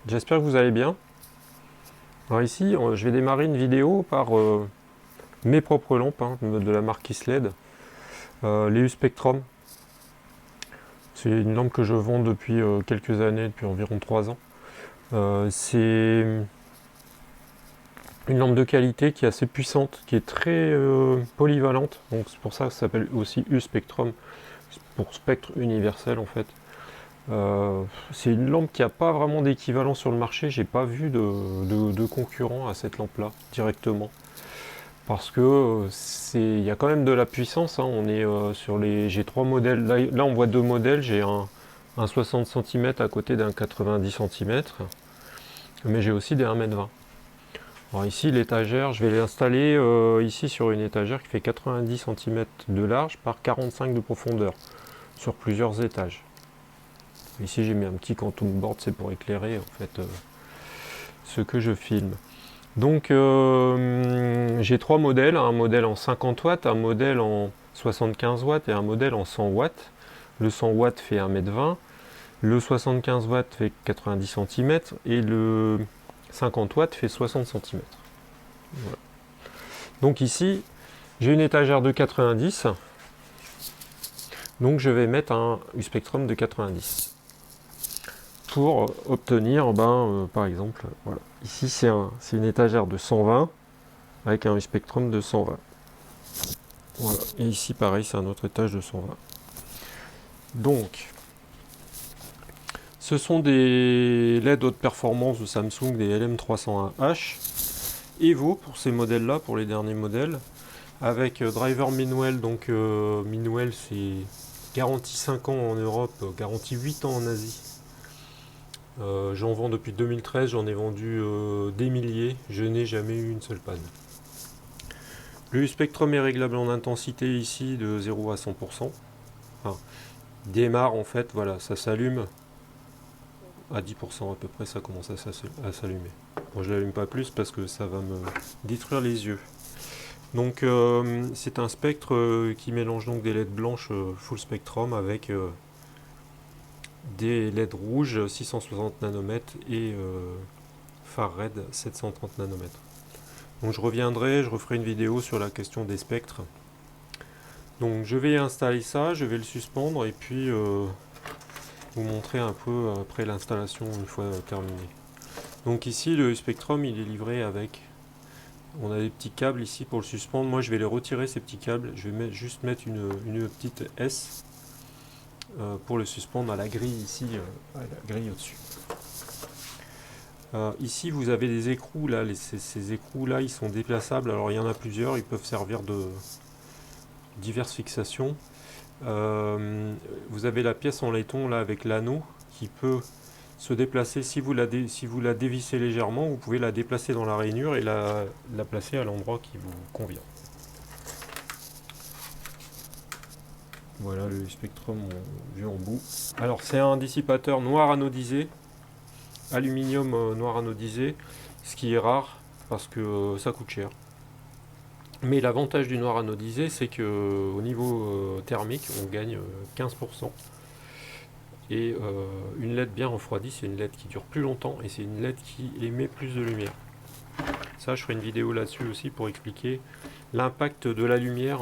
j'espère que vous allez bien. Alors ici, je vais démarrer une vidéo par mes propres lampes de la marque Isled, les Spectrum. C'est une lampe que je vends depuis quelques années, depuis environ 3 ans. C'est une lampe de qualité qui est assez puissante, qui est très polyvalente. Donc c'est pour ça que ça s'appelle aussi U-Spectrum, pour spectre universel en fait. C'est une lampe qui n'a pas vraiment d'équivalent sur le marché. J'ai pas vu de concurrent à cette lampe là directement, parce que il y a quand même de la puissance, hein. On est sur les, j'ai 3 modèles. Là on voit 2 modèles. J'ai un 60 cm à côté d'un 90 cm, mais j'ai aussi des 1,20 m. Alors ici l'étagère, je vais l'installer ici sur une étagère qui fait 90 cm de large par 45 de profondeur sur plusieurs étages. Ici j'ai mis un petit quantum board, c'est pour éclairer en fait ce que je filme. Donc j'ai 3 modèles, un modèle en 50 watts, un modèle en 75 watts et un modèle en 100 watts. Le 100 watts fait 1,20 m, le 75 watts fait 90 cm et le 50 watts fait 60 cm. Voilà. Donc ici j'ai une étagère de 90, donc je vais mettre un U-Spectrum de 90. Pour obtenir, par exemple, voilà. Ici c'est une étagère de 120 avec un spectrum de 120. Voilà. Et ici pareil, c'est un autre étage de 120. Donc, ce sont des LED haute performance de Samsung, des LM301H Evo pour ces modèles-là, pour les derniers modèles, avec driver Meanwell. Donc Meanwell, c'est garantie 5 ans en Europe, garantie 8 ans en Asie. J'en vends depuis 2013, j'en ai vendu des milliers, je n'ai jamais eu une seule panne. Le spectrum est réglable en intensité ici de 0 à 100%. Enfin, démarre en fait, voilà, ça s'allume à 10% à peu près, ça commence à s'allumer. Bon, je ne l'allume pas plus parce que ça va me détruire les yeux. Donc c'est un spectre qui mélange donc des LED blanches full spectrum avec des LED rouges 660 nanomètres et phare red 730 nanomètres. Donc je referai une vidéo sur la question des spectres. Donc je vais installer ça, je vais le suspendre et puis vous montrer un peu après l'installation une fois terminé. Donc ici le Spectrum il est livré avec, on a des petits câbles ici pour le suspendre. Moi je vais les retirer ces petits câbles, je vais juste mettre une petite S pour le suspendre à la grille ici, à la grille au-dessus. Ici vous avez des écrous là, ces écrous là ils sont déplaçables. Alors il y en a plusieurs, ils peuvent servir de diverses fixations. Vous avez la pièce en laiton là avec l'anneau qui peut se déplacer. Si vous la dévissez légèrement, vous pouvez la déplacer dans la rainure et la placer à l'endroit qui vous convient. Voilà le Spectrum vu en bout. Alors c'est un dissipateur noir anodisé, aluminium noir anodisé, ce qui est rare parce que ça coûte cher. Mais l'avantage du noir anodisé, c'est que au niveau thermique, on gagne 15%. Et une LED bien refroidie, c'est une LED qui dure plus longtemps et c'est une LED qui émet plus de lumière. Ça, je ferai une vidéo là-dessus aussi pour expliquer l'impact de la lumière,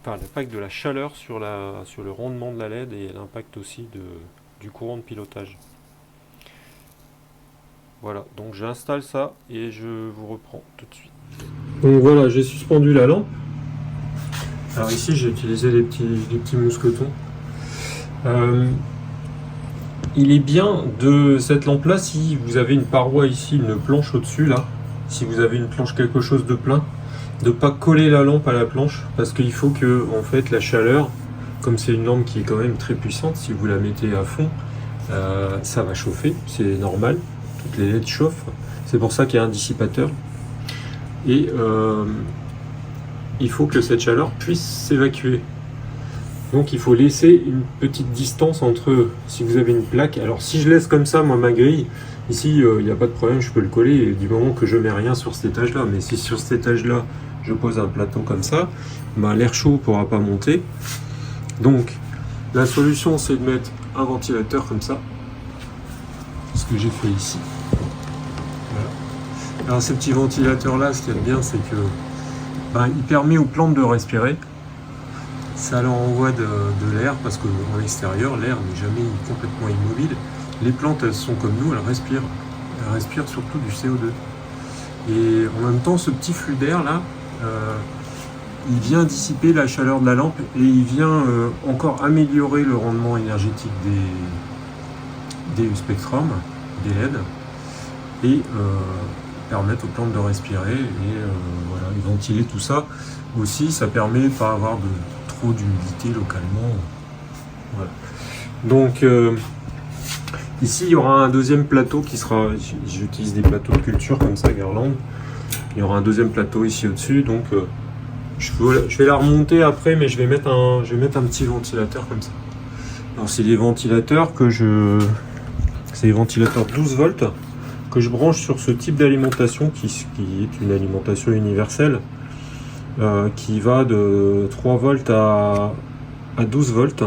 l'impact de la chaleur sur le rendement de la LED et l'impact aussi du courant de pilotage. Voilà, donc j'installe ça et je vous reprends tout de suite. Donc voilà, j'ai suspendu la lampe. Alors ici, j'ai utilisé des petits mousquetons. Il est bien de cette lampe là, si vous avez une paroi ici, une planche au-dessus là, si vous avez une planche quelque chose de plein, de pas coller la lampe à la planche, parce qu'il faut que en fait la chaleur, comme c'est une lampe qui est quand même très puissante, si vous la mettez à fond, ça va chauffer, c'est normal, toutes les LED chauffent, c'est pour ça qu'il y a un dissipateur. Et il faut que cette chaleur puisse s'évacuer. Donc il faut laisser une petite distance entre, si vous avez une plaque, alors si je laisse comme ça moi ma grille, ici il n'y a pas de problème, je peux le coller du moment que je mets rien sur cet étage là. Mais si sur cet étage là je pose un plateau comme ça, l'air chaud ne pourra pas monter. Donc la solution c'est de mettre un ventilateur comme ça, ce que j'ai fait ici. Voilà. Alors ces petits ventilateurs là, ce qu'il y a de bien, c'est que il permet aux plantes de respirer. Ça leur envoie de l'air, parce qu'en extérieur, l'air n'est jamais complètement immobile. Les plantes, elles sont comme nous, elles respirent surtout du CO2. Et en même temps, ce petit flux d'air là, il vient dissiper la chaleur de la lampe et il vient encore améliorer le rendement énergétique des U-Spectrum, des LED, et permettre aux plantes de respirer et voilà, et ventiler tout ça. Aussi, ça permet de ne pas avoir trop d'humidité localement. Voilà. Donc ici, il y aura un deuxième plateau qui sera, j'utilise des plateaux de culture comme ça, Guerlain. Il y aura un deuxième plateau ici au-dessus, donc je vais la remonter après, mais je vais mettre un petit ventilateur comme ça. Alors c'est des ventilateurs c'est des ventilateurs 12 volts que je branche sur ce type d'alimentation qui est une alimentation universelle qui va de 3 volts à 12 volts.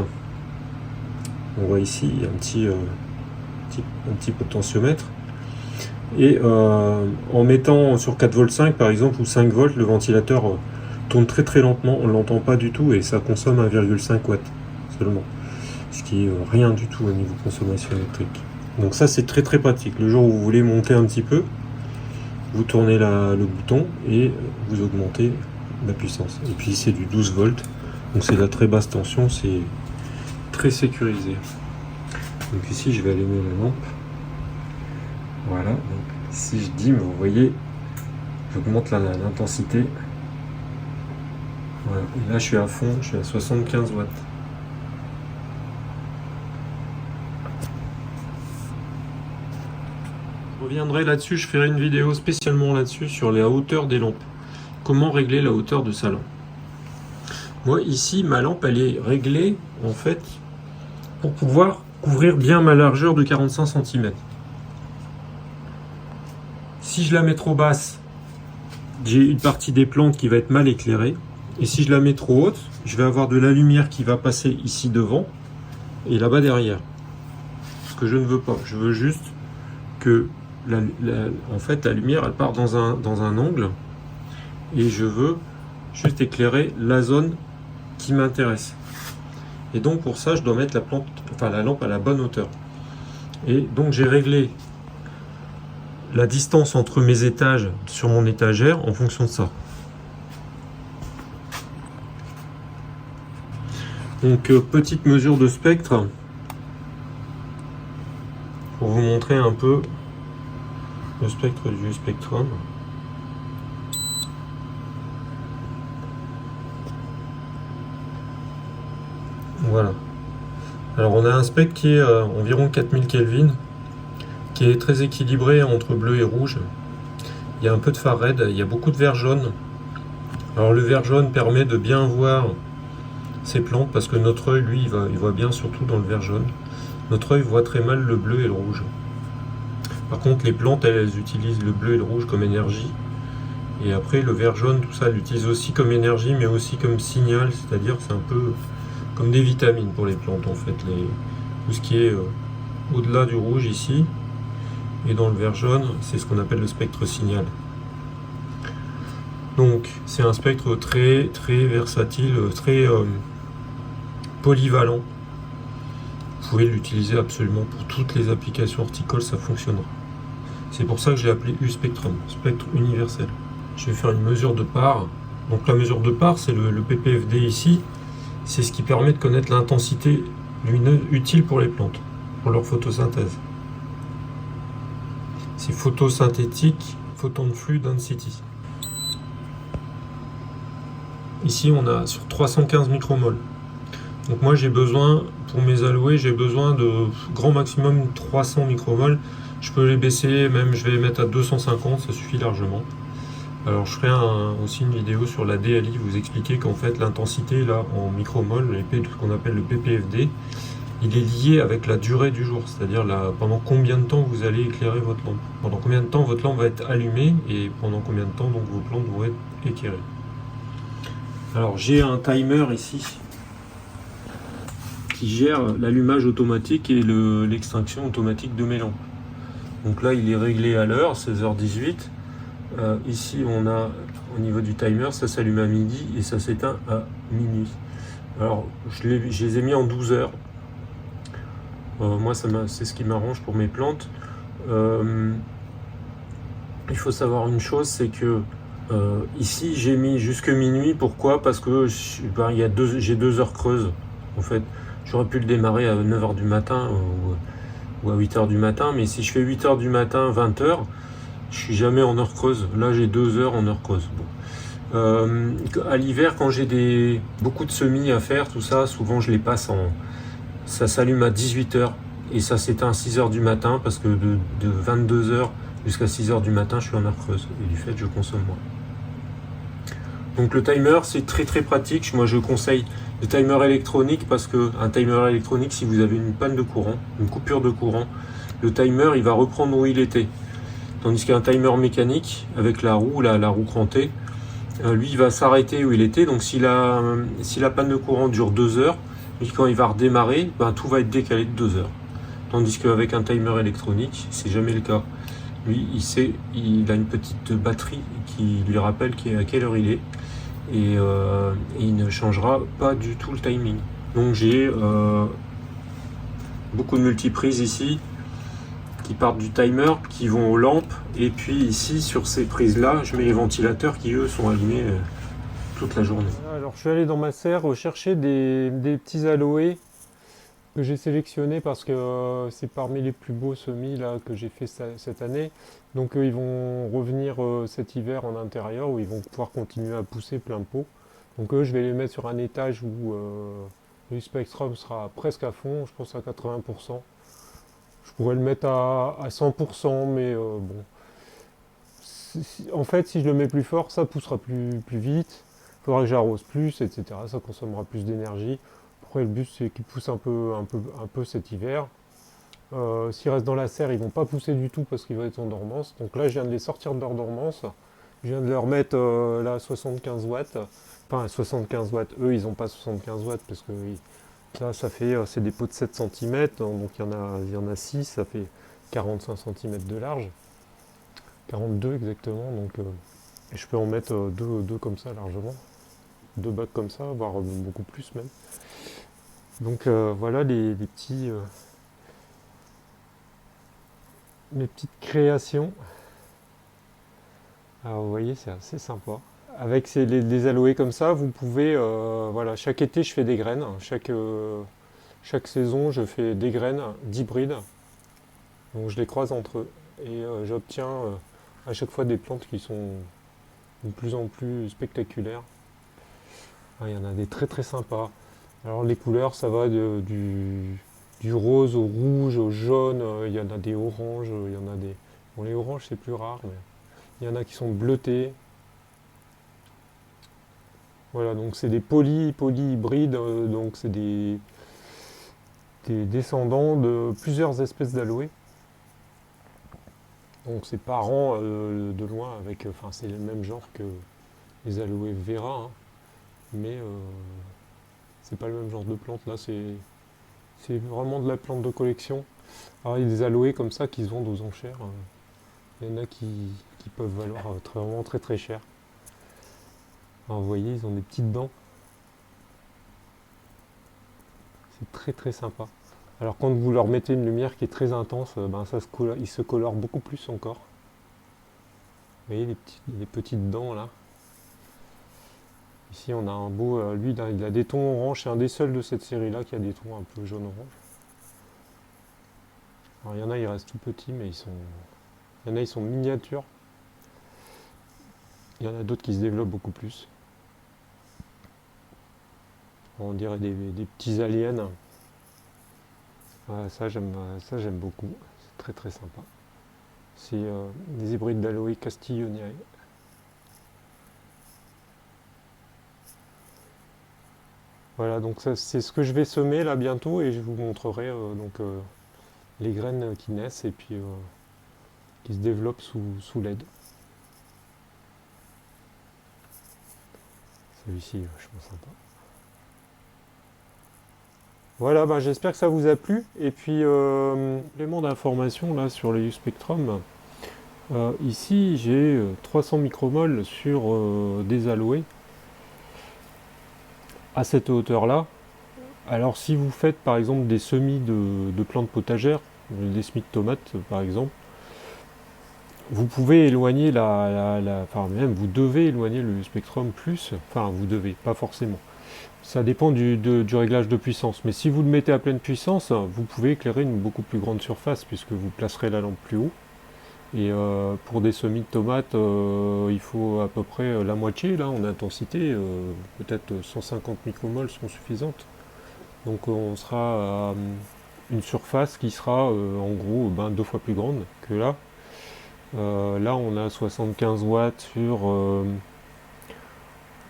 On voit ici un petit potentiomètre. Et en mettant sur 4 volts 5 par exemple ou 5 volts, le ventilateur tourne très très lentement, on ne l'entend pas du tout et ça consomme 1,5 watts seulement. Ce qui est rien du tout au niveau consommation électrique. Donc ça c'est très très pratique. Le jour où vous voulez monter un petit peu, vous tournez le bouton et vous augmentez la puissance. Et puis c'est du 12 volts, donc c'est de la très basse tension, c'est très sécurisé. Donc ici je vais allumer la lampe. Voilà, donc si je dîme, vous voyez, j'augmente l'intensité. Voilà. Et là je suis à fond, je suis à 75 watts. Je reviendrai là-dessus, je ferai une vidéo spécialement là-dessus sur la hauteur des lampes. Comment régler la hauteur de sa lampe. Moi ici, ma lampe elle est réglée en fait pour pouvoir couvrir bien ma largeur de 45 cm. Si je la mets trop basse, j'ai une partie des plantes qui va être mal éclairée. Et si je la mets trop haute, je vais avoir de la lumière qui va passer ici devant et là-bas derrière. Ce que je ne veux pas. Je veux juste que en fait, la lumière elle part dans un angle et je veux juste éclairer la zone qui m'intéresse. Et donc pour ça, je dois mettre la lampe à la bonne hauteur. Et donc j'ai réglé la distance entre mes étages sur mon étagère en fonction de ça. Donc petite mesure de spectre pour vous montrer un peu le spectre du Spectrum. Voilà. Alors on a un spectre qui est environ 4000 Kelvin, qui est très équilibré entre bleu et rouge. Il y a un peu de phare red, il y a beaucoup de vert jaune. Alors le vert jaune permet de bien voir ces plantes parce que notre œil, lui, il voit bien surtout dans le vert jaune. Notre œil voit très mal le bleu et le rouge. Par contre, les plantes, elles utilisent le bleu et le rouge comme énergie. Et après, le vert jaune, tout ça, elles l'utilisent aussi comme énergie, mais aussi comme signal, c'est-à-dire que c'est un peu comme des vitamines pour les plantes, en fait. Tout ce qui est au-delà du rouge ici, et dans le vert jaune, c'est ce qu'on appelle le spectre signal. Donc, c'est un spectre très, très versatile, très polyvalent. Vous pouvez l'utiliser absolument pour toutes les applications horticoles, ça fonctionnera. C'est pour ça que j'ai appelé U-Spectrum, spectre universel. Je vais faire une mesure de part. Donc la mesure de part, c'est le ppfd ici. C'est ce qui permet de connaître l'intensité lumineuse utile pour les plantes, pour leur photosynthèse. C'est photosynthétique, photon de flux density. Ici, on a sur 315 micromoles. Donc moi, j'ai besoin, pour mes aloés, j'ai besoin de grand maximum 300 micromoles. Je peux les baisser, même je vais les mettre à 250, ça suffit largement. Alors je ferai aussi une vidéo sur la DLI, vous expliquer qu'en fait l'intensité là en micromoles, ce qu'on appelle le ppfd, il est lié avec la durée du jour, c'est-à-dire pendant combien de temps vous allez éclairer votre lampe, pendant combien de temps votre lampe va être allumée et pendant combien de temps donc vos plantes vont être éclairées. Alors j'ai un timer ici qui gère l'allumage automatique et l'extinction automatique de mes lampes. Donc là, il est réglé à l'heure, 16h18. Ici, on a au niveau du timer, ça s'allume à midi et ça s'éteint à minuit. Alors, je les ai mis en 12 heures. Moi, c'est ce qui m'arrange pour mes plantes. Il faut savoir une chose, c'est que ici, j'ai mis jusque minuit. Pourquoi? Parce que j'ai 2 heures creuses. En fait, j'aurais pu le démarrer à 9h du matin ou à 8h du matin, mais si je fais 8h du matin, 20h, je suis jamais en heure creuse. Là, j'ai 2 heures en heure creuse. Bon. À l'hiver, quand j'ai beaucoup de semis à faire, tout ça, souvent je les passe ça s'allume à 18h et ça s'éteint à 6h du matin parce que de 22h jusqu'à 6h du matin, je suis en heure creuse et du fait, je consomme moins. Donc le timer, c'est très très pratique. Moi, je conseille le timer électronique parce que un timer électronique, si vous avez une panne de courant, une coupure de courant, le timer, il va reprendre où il était. Tandis qu'un timer mécanique, avec la roue crantée, lui, il va s'arrêter où il était. Donc si la panne de courant dure 2 heures, lui, quand il va redémarrer, tout va être décalé de 2 heures. Tandis qu'avec un timer électronique, c'est jamais le cas. Lui, il a une petite batterie qui lui rappelle à quelle heure il est. Et il ne changera pas du tout le timing. Donc j'ai beaucoup de multiprises ici qui partent du timer, qui vont aux lampes, et puis ici sur ces prises là je mets les ventilateurs qui eux sont allumés toute la journée. Alors je suis allé dans ma serre chercher des petits aloés que j'ai sélectionnés parce que c'est parmi les plus beaux semis là que j'ai fait cette année. Donc ils vont revenir cet hiver en intérieur où ils vont pouvoir continuer à pousser plein pot. Donc je vais les mettre sur un étage où le Spectrum sera presque à fond, je pense à 80%. Je pourrais le mettre à 100%, mais bon. En fait, si je le mets plus fort, ça poussera plus vite. Il faudra que j'arrose plus, etc. Ça consommera plus d'énergie. Après, le but, c'est qu'il pousse un peu cet hiver. S'ils restent dans la serre, ils vont pas pousser du tout parce qu'ils vont être en dormance. Donc là, je viens de les sortir de leur dormance. Je viens de leur mettre là 75 watts. Enfin, 75 watts. Eux, ils n'ont pas 75 watts parce que là, c'est des pots de 7 cm. Donc il y en a 6, ça fait 45 cm de large. 42 exactement. Donc, et je peux en mettre deux comme ça largement. 2 bacs comme ça, voire beaucoup plus même. Donc voilà les petits... mes petites créations. Alors vous voyez, c'est assez sympa. Avec les aloés comme ça, vous pouvez, voilà, chaque été je fais des graines. Chaque saison je fais des graines d'hybrides. Donc je les croise entre eux. Et j'obtiens à chaque fois des plantes qui sont de plus en plus spectaculaires. Il y en a des très très sympas. Alors les couleurs, ça va du rose au rouge, au jaune, il y en a des oranges, il y en a des... Bon, les oranges c'est plus rare, mais il y en a qui sont bleutés. Voilà, donc c'est des polyhybrides, donc c'est des descendants de plusieurs espèces d'aloés. Donc c'est parents de loin avec, enfin c'est le même genre que les aloés vera, hein, mais c'est pas le même genre de plante. Là c'est vraiment de la plante de collection. Alors il y a des aloés comme ça qui se vendent aux enchères. Il y en a qui peuvent valoir vraiment très très cher. Alors vous voyez, ils ont des petites dents. C'est très très sympa. Alors quand vous leur mettez une lumière qui est très intense, ils se colorent beaucoup plus encore. Vous voyez les petites dents là. Ici on a un beau, lui il a des tons orange, c'est un des seuls de cette série là qui a des tons un peu jaune-orange. Alors il y en a, ils restent tout petits, mais il y en a, ils sont miniatures. Il y en a d'autres qui se développent beaucoup plus. On dirait des petits aliens. Ouais, ça j'aime beaucoup. C'est très très sympa. C'est des hybrides d'aloe castilloniae. Voilà, donc c'est ce que je vais semer là bientôt et je vous montrerai les graines qui naissent et puis qui se développent sous l'aide. Celui-ci est vachement sympa. Voilà, ben, j'espère que ça vous a plu. Et puis, complément d'information là sur les U-Spectrum. Ici, j'ai 300 micromoles sur des aloés à cette hauteur-là. Alors, si vous faites par exemple des semis de plantes potagères, des semis de tomates par exemple, vous pouvez éloigner enfin même vous devez éloigner le spectrum plus, enfin vous devez, pas forcément. Ça dépend du réglage de puissance, mais si vous le mettez à pleine puissance, vous pouvez éclairer une beaucoup plus grande surface puisque vous placerez la lampe plus haut. Et pour des semis de tomates, il faut à peu près la moitié là en intensité, peut-être 150 micromoles sont suffisantes. Donc on sera à une surface qui sera en gros deux fois plus grande que là. Là on a 75 watts sur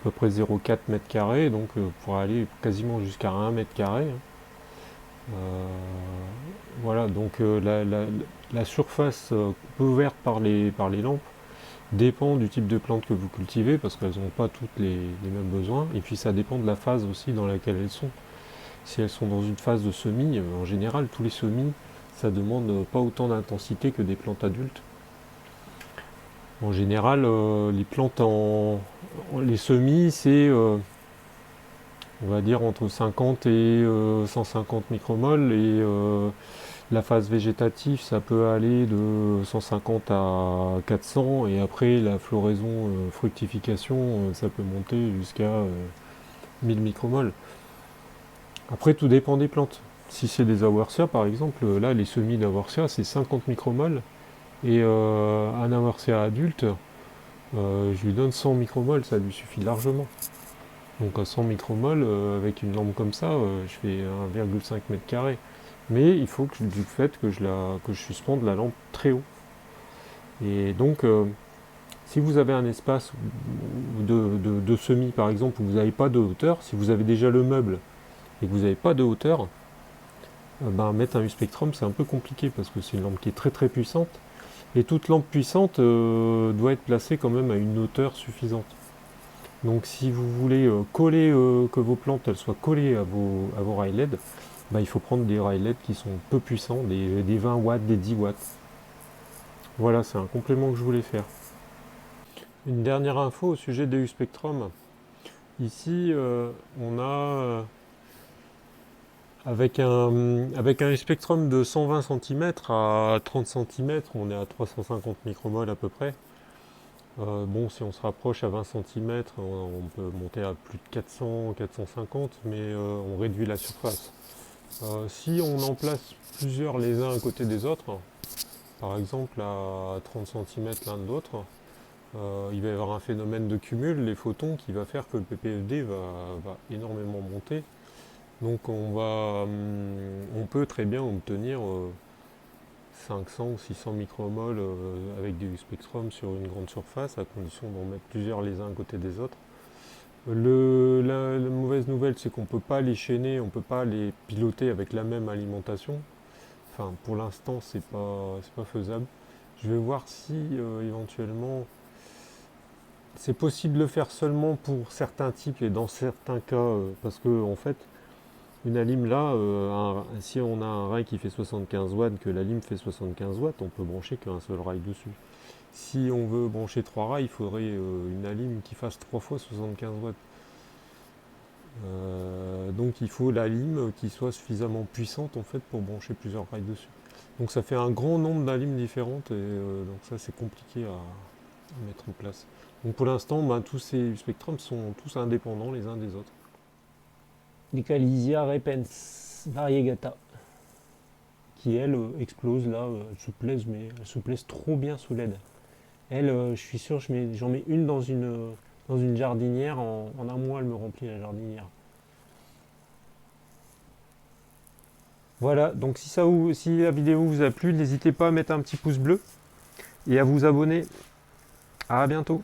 à peu près 0,4 m², donc pour aller quasiment jusqu'à 1 m². Voilà, donc la surface couverte par les lampes dépend du type de plante que vous cultivez, parce qu'elles n'ont pas toutes les mêmes besoins, et puis ça dépend de la phase aussi dans laquelle elles sont. Si elles sont dans une phase de semis, en général, tous les semis, ça demande pas autant d'intensité que des plantes adultes. En général, les plantes les semis, c'est, on va dire, entre 50 et 150 micromoles, et la phase végétative, ça peut aller de 150 à 400, et après, la floraison, fructification, ça peut monter jusqu'à 1000 micromoles. Après, tout dépend des plantes. Si c'est des awarsia, par exemple, là, les semis d'awarsia, c'est 50 micromoles. Et un awarsia adulte, je lui donne 100 micromoles, ça lui suffit largement. Donc à 100 micromoles, avec une lampe comme ça, je fais 1,5 m². Mais il faut que du fait que je suspende la lampe très haut. Et donc, si vous avez un espace de semis, par exemple, où vous n'avez pas de hauteur, si vous avez déjà le meuble et que vous n'avez pas de hauteur, mettre un U-Spectrum, c'est un peu compliqué parce que c'est une lampe qui est très très puissante. Et toute lampe puissante doit être placée quand même à une hauteur suffisante. Donc si vous voulez que vos plantes elles soient collées à vos rails LED, il faut prendre des rails LED qui sont peu puissants, des 20 watts, des 10 watts. Voilà, c'est un complément que je voulais faire. Une dernière info au sujet des U-Spectrum. Ici, on a avec un spectrum de 120 cm à 30 cm, on est à 350 micromoles à peu près. Bon, si on se rapproche à 20 cm, on peut monter à plus de 400, 450, mais on réduit la surface. Si on en place plusieurs les uns à côté des autres, par exemple à 30 cm l'un de l'autre, il va y avoir un phénomène de cumul, les photons, qui va faire que le PPFD va énormément monter. Donc on peut très bien obtenir 500 ou 600 micromoles avec des spectrums sur une grande surface, à condition d'en mettre plusieurs les uns à côté des autres. La mauvaise nouvelle, c'est qu'on ne peut pas les chaîner, on ne peut pas les piloter avec la même alimentation. Enfin, pour l'instant, c'est pas faisable. Je vais voir si éventuellement c'est possible de le faire seulement pour certains types et dans certains cas, parce que en fait, une alim là, si on a un rail qui fait 75 watts, que l'alim fait 75 watts, on peut brancher qu'un seul rail dessus. Si on veut brancher 3 rails, il faudrait une alim qui fasse 3 fois 75 watts. Donc il faut la lime qui soit suffisamment puissante en fait pour brancher plusieurs rails dessus. Donc ça fait un grand nombre d'alimes différentes, et donc ça c'est compliqué à mettre en place. Donc pour l'instant, tous ces spectrums sont tous indépendants les uns des autres. Lycalysia repens variegata, qui elle explose là, elle se plaise trop bien sous LED. Elle, je suis sûr, j'en mets une dans une jardinière, en un mois elle me remplit la jardinière. Voilà, donc si la vidéo vous a plu, n'hésitez pas à mettre un petit pouce bleu et à vous abonner. À bientôt.